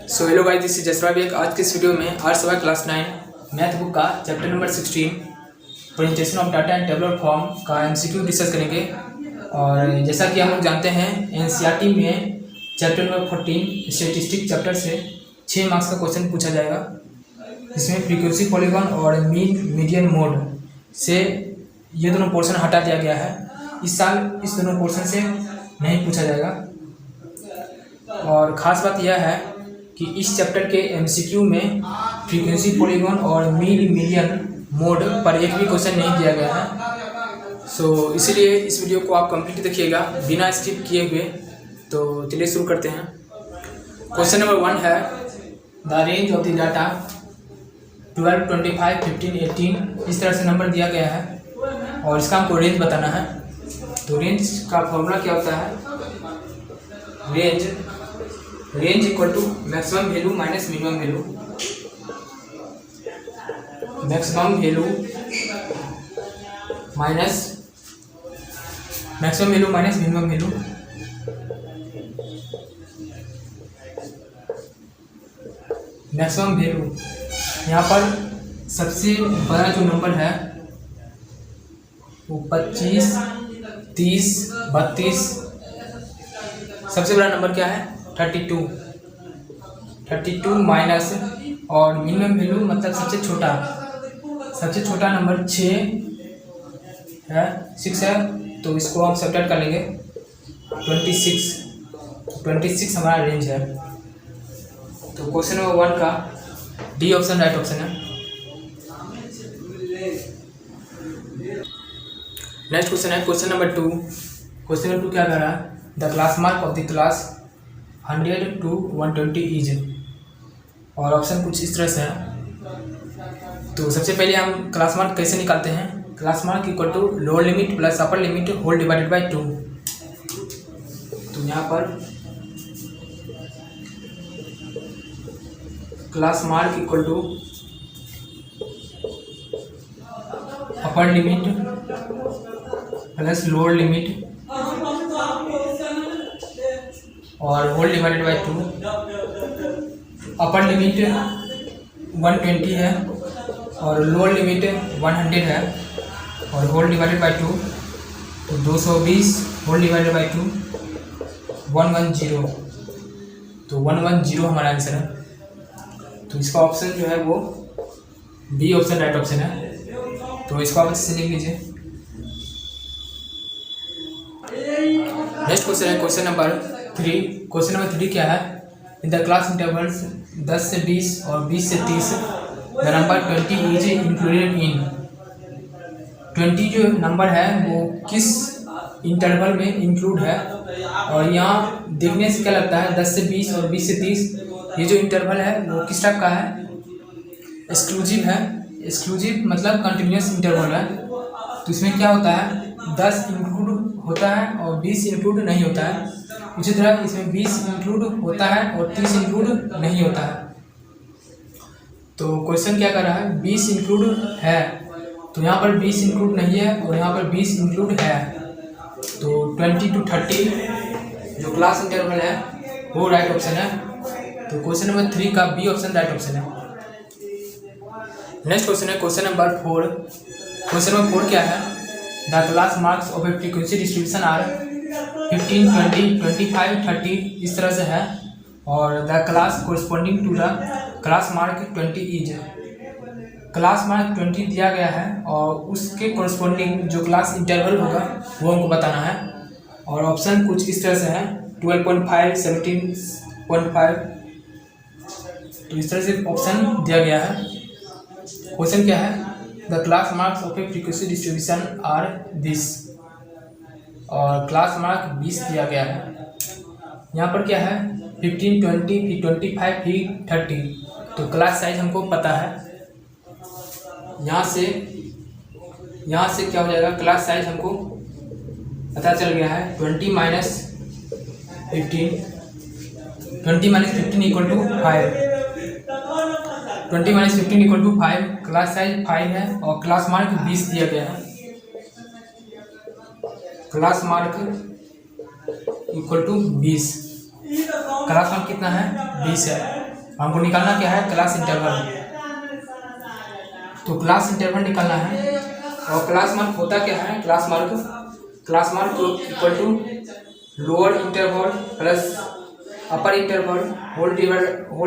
So hello guys, this is Jasra Baig. आज के इस वीडियो में आर्ट्स वाई क्लास 9 मैथ बुक का chapter number 16 presentation of data and tabular form का एमसीक्यू डिस्कस करेंगे। और जैसा कि हम लोग जानते हैं एनसीईआरटी में चैप्टर नंबर 14 स्टैटिस्टिक चैप्टर से 6 मार्क्स का क्वेश्चन पूछा जाएगा। इसमें फ्रीक्वेंसी पॉलीगॉन और मीन मीडियन मोड से ये दोनों पोर्शन हटा दिया गया है। इस साल इस दोनों पोर्शन से नहीं पूछा जाएगा। और ख़ास बात यह है कि इस चैप्टर के एमसीक्यू में फ्रीक्वेंसी पॉलीगॉन और मीन मीडियन मोड पर एक भी क्वेश्चन नहीं दिया गया है। सो इसीलिए इस वीडियो को आप कंप्लीट देखिएगा बिना स्किप किए हुए। तो चलिए शुरू करते हैं। क्वेश्चन नंबर 1 है the range of the data 12, 25, 15, 18 इस तरह से नंबर दिया गया है और इसका हमको रेंज बताना है। तो रेंज का फॉर्मूला क्या होता है? Range equal to maximum value minus minimum value. Maximum value minus minimum value. Maximum value यहाँ पर सबसे बड़ा जो नंबर है वो 25, 30, 32। सबसे बड़ा नंबर क्या है? 32 माइनस और मिनिमम वैल्यू मतलब सबसे छोटा नंबर 6 है, तो इसको हम सब्ट्रैक्ट कर लेंगे 26 हमारा रेंज है। तो क्वेश्चन नंबर 1 का डी ऑप्शन राइट ऑप्शन है। नेक्स्ट क्वेश्चन है क्वेश्चन नंबर 2। क्वेश्चन नंबर 2 क्या कर रहा है? The class mark of the class 100 to 120 is. और ऑप्शन कुछ इस तरह से है। तो सबसे पहले हम क्लास मार्क कैसे निकालते हैं? Class mark equal to lower limit plus upper limit whole divided by 2। तो यहाँ पर class mark equal to upper limit plus lower limit और whole divided by 2। Upper limit 120 है और लोअर लिमिट 100 है और होल डिवाइडेड बाय 2। तो 220 whole divided by 2 110। तो 110 हमारा आंसर है। तो इसका ऑप्शन जो है वो बी ऑप्शन राइट ऑप्शन है। तो इसको आप अच्छे से लिख लीजिए। नेक्स्ट क्वेश्चन है क्वेश्चन नंबर 3। क्वेश्चन नंबर 3 क्या है? इन द क्लास इंटरवल्स 10 से 20 और 20 से 30 the number 20 is included in. 20 जो नंबर है वो किस इंटरवल में इंक्लूड है? और यहाँ देखने से क्या लगता है 10 से 20 और 20 से 30 ये जो इंटरवल है वो किस टाइप का है? एक्सक्लूसिव है। एक्सक्लूसिव मतलब कंटिन्यूस इंटरवल है। तो इसमें क्या होता है 10 इंक्लूड होता है और 20 इंक्लूड नहीं होता है। उसी तरह इसमें 20 इंक्लूड होता है और 30 इंक्लूड नहीं होता है। तो क्वेश्चन क्या कर रहा है? 20 इंक्लूड है, तो यहाँ पर 20 इंक्लूड नहीं है और यहाँ पर 20 इंक्लूड है। तो 20 to 30 जो क्लास इंटरवल है वो राइट ऑप्शन है। तो क्वेश्चन नंबर 3 का बी ऑप्शन राइट ऑप्शन है। नेक्स्ट क्वेश्चन है क्वेश्चन नंबर 4। क्वेश्चन नंबर 4 क्या है? The class marks of a frequency distribution are 15, 20, 25, 30 इस तरह से है। और the class corresponding to the class mark 20 is. Class mark 20 दिया गया है और उसके कोरिस्पॉन्डिंग जो क्लास इंटरवल होगा वो हमको बताना है। और ऑप्शन कुछ इस तरह से है 12.5, 17.5। तो इस तरह से ऑप्शन दिया गया है। क्वेश्चन क्या है? The class marks of a frequency distribution are this. और क्लास मार्क 20 दिया गया है। यहाँ पर क्या है 15, 20, फिर 25, फिर 30। तो क्लास साइज हमको पता है। यहाँ से क्या हो जाएगा? क्लास साइज हमको पता चल गया है 20 minus 15 equal to 5। 20 minus 15 equal to 5। Class size 5 है और क्लास मार्क 20 दिया गया है। Class mark equal to 20। Class mark कितना है? 20 है। हमको निकालना क्या है, क्लास इंटरवल। तो क्लास इंटरवल निकालना है और क्लास मार्क होता क्या है, class mark equal to lower interval plus upper interval whole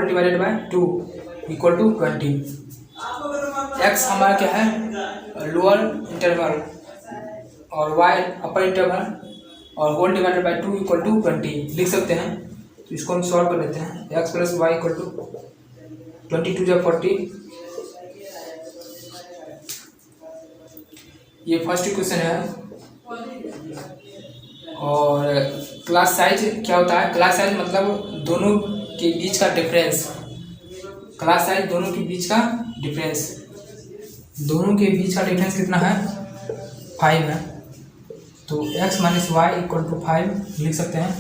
divided by 2 equal to 20। X हमारा क्या है, लोअर इंटरवल और वाई अपर इंटरवल और whole divided by 2 equal to 20 लिख सकते हैं। तो इसको हम सॉल्व कर लेते हैं। X plus y equal to 22 जब 40, ये फर्स्ट इक्वेशन है। और क्लास साइज क्या होता है, क्लास साइज मतलब दोनों के बीच का डिफरेंस। क्लास साइज दोनों के बीच का डिफरेंस, दोनों के बीच का डिफरेंस कितना है, 5 है। तो x minus y equal to 5 लिख सकते हैं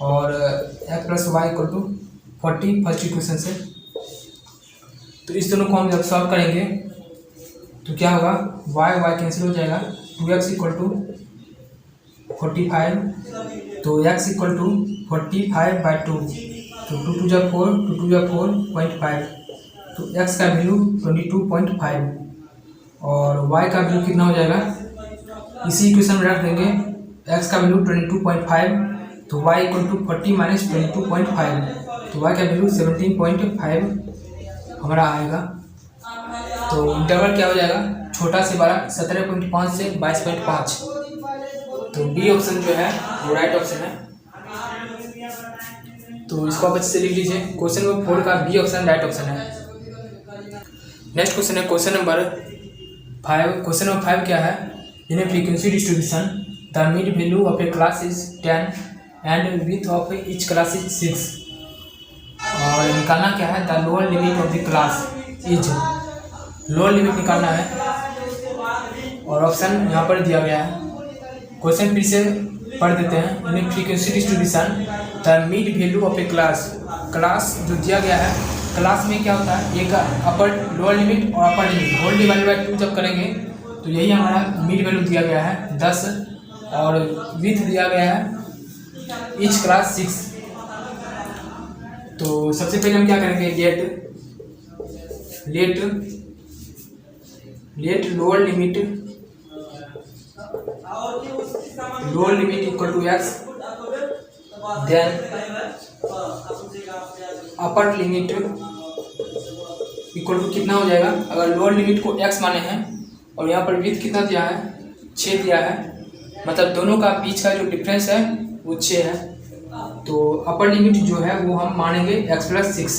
और x plus y equal to 40 first equation से। तो इस दोनों को हम जब सॉल्व करेंगे तो क्या होगा, y कैंसिल हो जाएगा, 2x इक्वल टू 45, तो x इक्वल टू 45/2, तो 2 2 जब 4, 2 2 जब 4.5, तो x का वैल्यू 22.5 और y का वैल्यू कितना हो जाएगा, इसी इक्वेशन में रख देंगे। x का वैल्यू 22.5, तो y इक्वल टू 40 माइनस 22.5, तो y का वैल्यू 17.5 हमारा आएगा। तो इंटरवल क्या हो जाएगा, छोटा से बड़ा 17.5 से 22.5। तो बी ऑप्शन जो है वो राइट ऑप्शन है। तो इसको आप अच्छे से लिख लीजिए। क्वेश्चन नंबर 4 का बी ऑप्शन राइट ऑप्शन है। नेक्स्ट क्वेश्चन है क्वेश्चन नंबर 5। क्वेश्चन नंबर 5 क्या है, in a frequency distribution the mean value of a class is 10 and width of each class is 6। और निकालना क्या है, the lower limit of the class is, lower limit निकालना है और ऑप्शन यहाँ पर दिया गया है। क्वेश्चन फिर से पढ़ देते हैं। इन frequency distribution the mean value of a class जो दिया गया है, क्लास में क्या होता है, एक अपर लोअर लिमिट और upper limit whole divided by 2 जब करेंगे तो यही हमारा मीन वैल्यू दिया गया है 10 और विथ दिया गया है ईच क्लास 6। तो सबसे पहले हम क्या करेंगे, let lower limit equal to x, then upper limit equal to कितना हो जाएगा, अगर लोअर लिमिट को x माने हैं और यहाँ पर विथ कितना दिया है, 6 दिया है, मतलब दोनों का बीच का जो डिफरेंस है वो 6 है। तो अपर लिमिट जो है वो हम मानेंगे x प्लस 6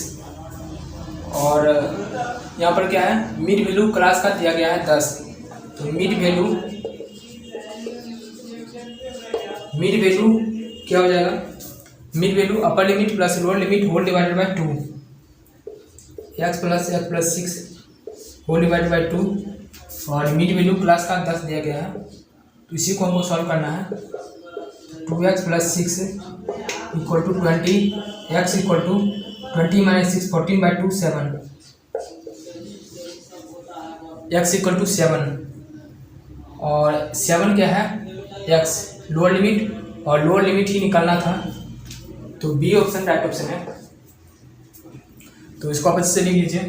और यहाँ पर क्या है, मिड वैल्यू क्लास का दिया गया है 10। तो मिड वैल्यू क्या हो जाएगा, mid value upper limit plus lower limit whole divided by 2, x plus 6 whole divided by 2 और मिड वैल्यू क्लास का 10 दिया गया है। तो इसी को हमको सॉल्व करना है। 2x plus 6 equal to 20, x equal to 20 minus 6 14/2 7, x equal to 7 और 7 क्या है, x लोअर लिमिट और लोअर लिमिट ही निकालना था। तो बी ऑप्शन राइट ऑप्शन है। तो इसको आप अच्छे से लिख लीजिए।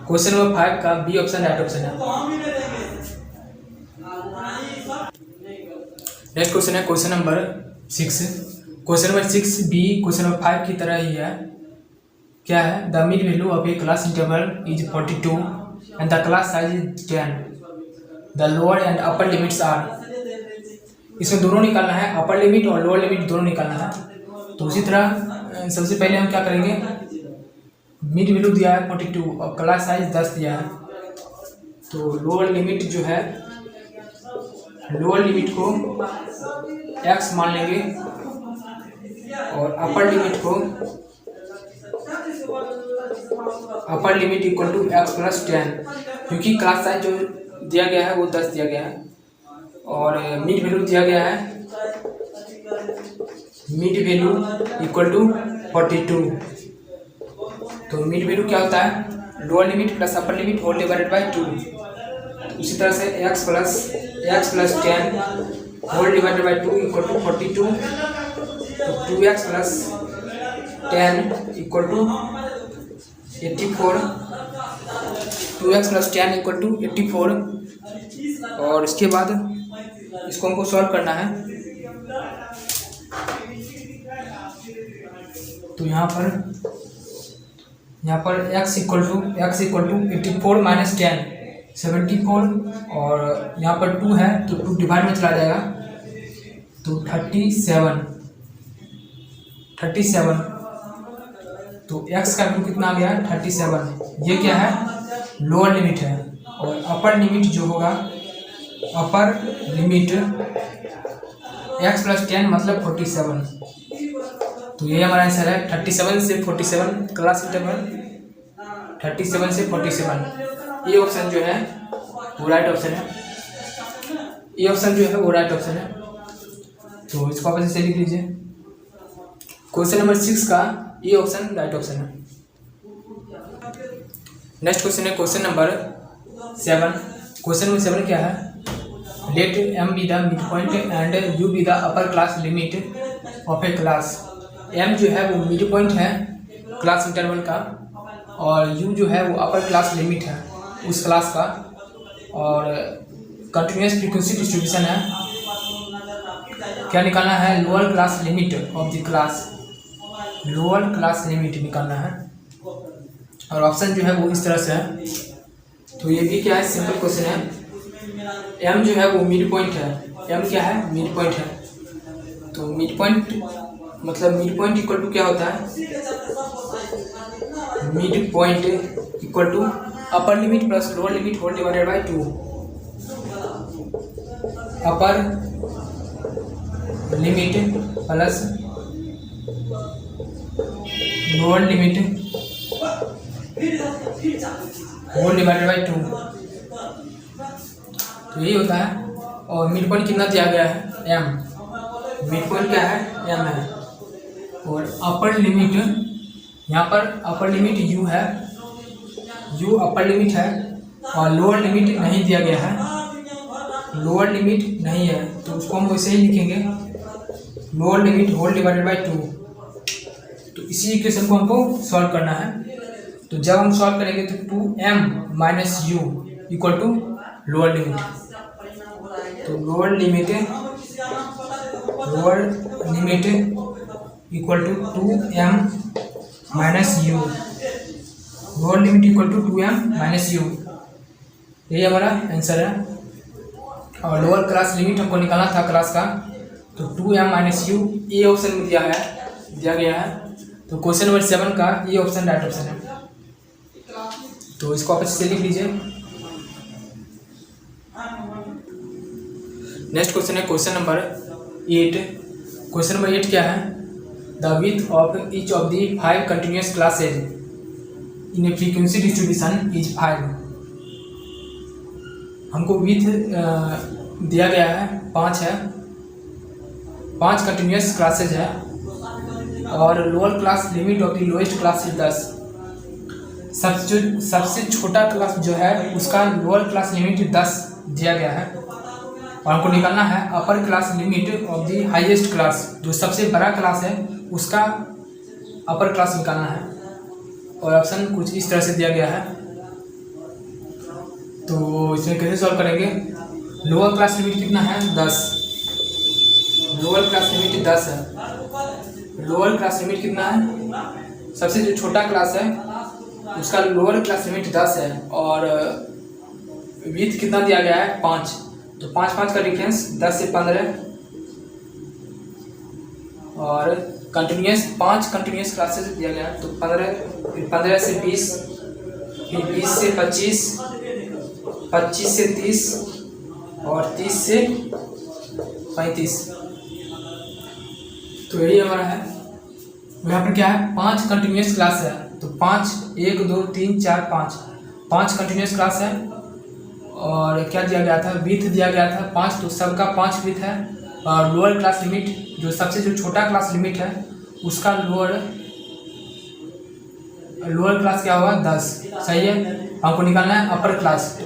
क्वेश्चन नंबर 5 का बी ऑप्शन राइट ऑप्शन है। नेक्स्ट क्वेश्चन है क्वेश्चन नंबर 6। क्वेश्चन नंबर 6 बी क्वेश्चन नंबर 5 की तरह ही है। क्या है, the mean value of a class interval is 42 and the class size is 10, the lower and upper limits are. इसमें दोनों निकालना है, अपर लिमिट और लोअर लिमिट दोनों निकालना है। तो उसी तरह सबसे पहले हम क्या करेंगे, मिड वैल्यू दिया है 42 और क्लास साइज 10 दिया है। तो लोअर लिमिट जो है, लोअर लिमिट को x मान लेंगे और upper limit equal to x plus 10, क्योंकि क्लास साइज जो दिया गया है वो 10 दिया गया है और मिड वैल्यू दिया गया है, मिड वैल्यू इक्वल टू 42। तो मिड वैल्यू क्या होता है, lower limit plus upper limit whole divided by 2। उसी तरह से x plus 10 whole divided by 2 equal to 42। तो 2x plus 10 equal to 84, 2x plus 10 equal to 84। और इसके बाद इसको हमको सॉल्व करना है। तो यहाँ पर x इक्वल टू 84 माइनस 10 74, और यहाँ पर 2 है तो 2 डिवाइड में चला जाएगा तो 37। तो x का वैल्यू कितना आ गया है 37। ये क्या है, लोअर लिमिट है। और अपर लिमिट जो होगा, अपर लिमिट x प्लस 10 मतलब 47। तो ये हमारा आंसर है 37 से 47, क्लास इंटरवल 37 से 47। ये ऑप्शन जो है वो राइट ऑप्शन है। ये ऑप्शन जो है वो राइट ऑप्शन है। तो इसको आप ऐसे लिख लीजिए। क्वेश्चन नंबर 6 का ये ऑप्शन राइट ऑप्शन है। नेक्स्ट क्वेश्चन है क्वेश्चन नंबर 7। क्वेश्चन नंबर 7 क्या है, let m be the mid point and u be the upper class limit of a class. m जो है वो मिड पॉइंट है क्लास इंटरवल का, और u जो है वो अपर क्लास लिमिट है उस क्लास का, और कंटिन्यूस फ्रीक्वेंसी डिस्ट्रीब्यूशन है। क्या निकालना है, lower class limit of the class, lower class limit निकालना है। और ऑप्शन जो है वो इस तरह से है। तो ये भी क्या है, सिंपल क्वेश्चन है। m जो है वो मिड पॉइंट है। m क्या है, मिड पॉइंट है। तो मिड पॉइंट मतलब मिड पॉइंट इक्वल टू क्या होता है, mid point equal to upper limit plus lower limit whole divided by 2। Upper limit plus lower limit whole divided by 2। तो यही होता है। और मिड पॉइंट कितना दिया गया है, m। मिड पॉइंट क्या है, m है। और अपर लिमिट, यहाँ पर अपर लिमिट u है, u अपर लिमिट है, और लोअर लिमिट नहीं दिया गया है, लोअर लिमिट नहीं है। तो उसको हम वैसे ही लिखेंगे, lower limit whole divided by 2। तो इसी इक्वेशन को हमको सॉल्व करना है। तो जब हम सॉल्व करेंगे तो 2m minus u equal to lower limit. तो lower limit equal to 2m minus u, lower limit equal to 2m minus u। यही हमारा आंसर है। और लोअर क्लास लिमिट हमको निकालना था क्लास का, तो 2m माइनस u ये ऑप्शन में दिया गया है। तो क्वेश्चन नंबर 7 का ये ऑप्शन राइट ऑप्शन है। तो इसको आप अच्छे से लिख लीजिए। नेक्स्ट क्वेश्चन है क्वेश्चन नंबर 8। क्वेश्चन नंबर 8 क्या है, the width of each of the 5 continuous classes in a frequency distribution is 5। हमको विड्थ दिया गया है 5 है, 5 कंटिन्यूस क्लासेज है, और lower class limit of the lowest class is 10। सबसे छोटा क्लास जो है उसका लोअर क्लास लिमिट 10 दिया गया है। और हमको निकालना है अपर class limit of the highest class, जो सबसे बड़ा क्लास है उसका अपर क्लास निकालना है। और ऑप्शन कुछ इस तरह से दिया गया है। तो इसमें कैसे सॉल्व करेंगे, लोअर क्लास लिमिट कितना है 10, लोअर क्लास लिमिट 10 है। लोअर क्लास लिमिट कितना है, सबसे जो छोटा क्लास है उसका लोअर क्लास लिमिट 10 है, और विड्थ कितना दिया गया है 5। तो 5 का डिफरेंस 10 से 15, और कंटिन्यूस 5 कंटिन्यूस क्लासेस दिया गया है। तो 15 से 20, फिर 20 से 25, 25 से 30, और 30 से 35। तो यही हमारा है। यहाँ पर क्या है, 5 कंटिन्यूस क्लास है। तो 5 1 2 3 4 5 कंटिन्यूस क्लास है। और क्या दिया गया था, विड्थ दिया गया था 5, तो सबका 5 विड्थ है। और लोअर क्लास लिमिट जो सबसे जो छोटा क्लास लिमिट है उसका लोअर क्लास क्या होगा 10। सही है। हमको निकालना है अपर क्लास। तो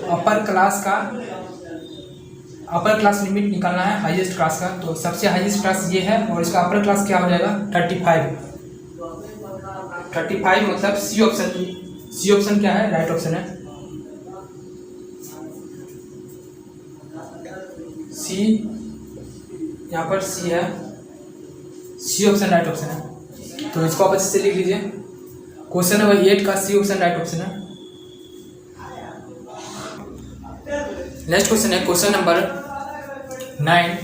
अपर क्लास लिमिट निकालना है हाईएस्ट क्लास का। तो सबसे हाईएस्ट क्लास ये है, और इसका अपर क्लास क्या हो जाएगा 35 मतलब सी सी ऑप्शन क्या है, राइट ऑप्शन है। सी, यहाँ पर सी है, सी ऑप्शन राइट ऑप्शन है। तो इसको आप अच्छे से लिख लीजिए। क्वेश्चन नंबर 8 का सी ऑप्शन राइट ऑप्शन है। नेक्स्ट क्वेश्चन है क्वेश्चन नंबर 9।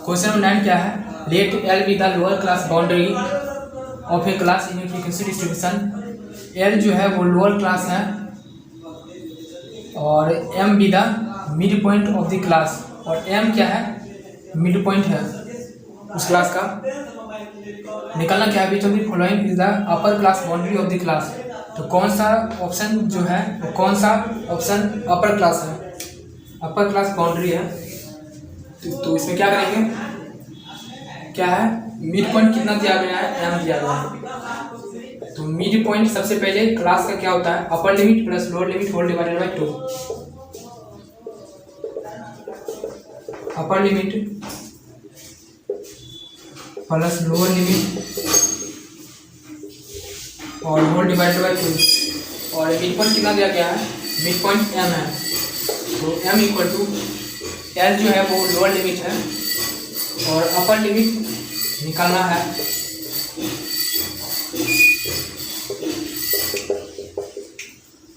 क्वेश्चन नंबर 9 क्या है, let L be the lower class boundary of a class in frequency distribution. L जो है वो लोअर क्लास है और M be the mid point of the class, और एम क्या है, मिड पॉइंट है उस क्लास का। निकालना क्या है, which of the following is the upper class boundary of the class. तो कौन सा ऑप्शन जो है, कौन सा ऑप्शन अपर क्लास है, अपर क्लास बाउंड्री है। तो इसमें क्या करेंगे, क्या है, मिड पॉइंट कितना दिया गया है, एम दिया गया है। तो मिड पॉइंट सबसे पहले क्लास का क्या होता है, upper limit plus lower limit whole divided by 2। Upper limit plus lower limit और होल डिवाइडेड बाय 2। और मिड पॉइंट कितना दिया गया है, मिड पॉइंट एम है। तो एम इक्वल टू एल जो है वो लोअर लिमिट है और अपर लिमिट निकालना है।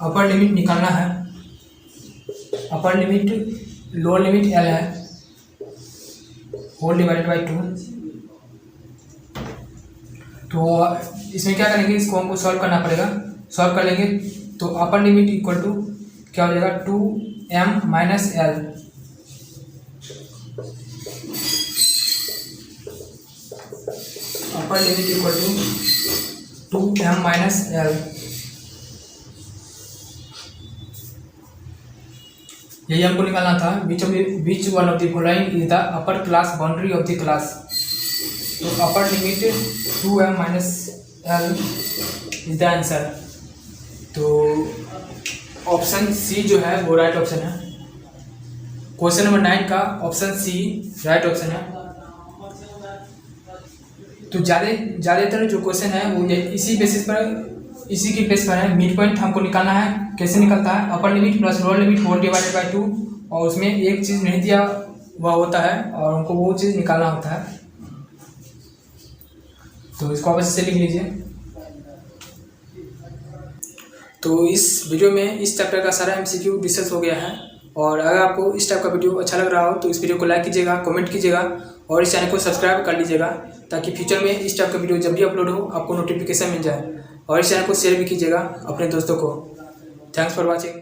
अपर लिमिट निकालना है, upper limit lower limit L है, होल डिवाइडेड बाय 2। तो इसमें क्या करेंगे, इसको हमको सॉल्व करना पड़ेगा। सॉल्व कर लेंगे तो अपर लिमिट इक्वल टू क्या हो जाएगा, 2m minus L. Upper limit equal to 2m minus L. यही हमको निकालना था, which one of the following is the upper class boundary of the class. तो upper limit 2m minus L is the answer. तो option C जो है वो right option है। क्वेश्चन नंबर 9 का ऑप्शन सी राइट ऑप्शन है। तो ज़्यादातर जो क्वेश्चन है वो इसी बेसिस पर, इसी की बेस पर है। मिड पॉइंट हमको निकालना है, कैसे निकलता है, upper limit plus lower limit whole divided by 2, और उसमें एक चीज़ नहीं दिया हुआ होता है और हमको वो चीज़ निकालना होता है। तो इसको आप अच्छे से लिख लीजिए। तो इस वीडियो में इस चैप्टर का सारा MCQ डिस्कस हो गया है। और अगर आपको इस टाइप का वीडियो अच्छा लग रहा हो तो इस वीडियो को लाइक कीजिएगा, कमेंट कीजिएगा और इस चैनल को सब्सक्राइब कर लीजिएगा, ताकि फ्यूचर में इस टाइप का वीडियो जब भी अपलोड हो आपको नोटिफिकेशन मिल जाए। और इस चैनल को शेयर भी कीजिएगा अपने दोस्तों को। Thanks for watching.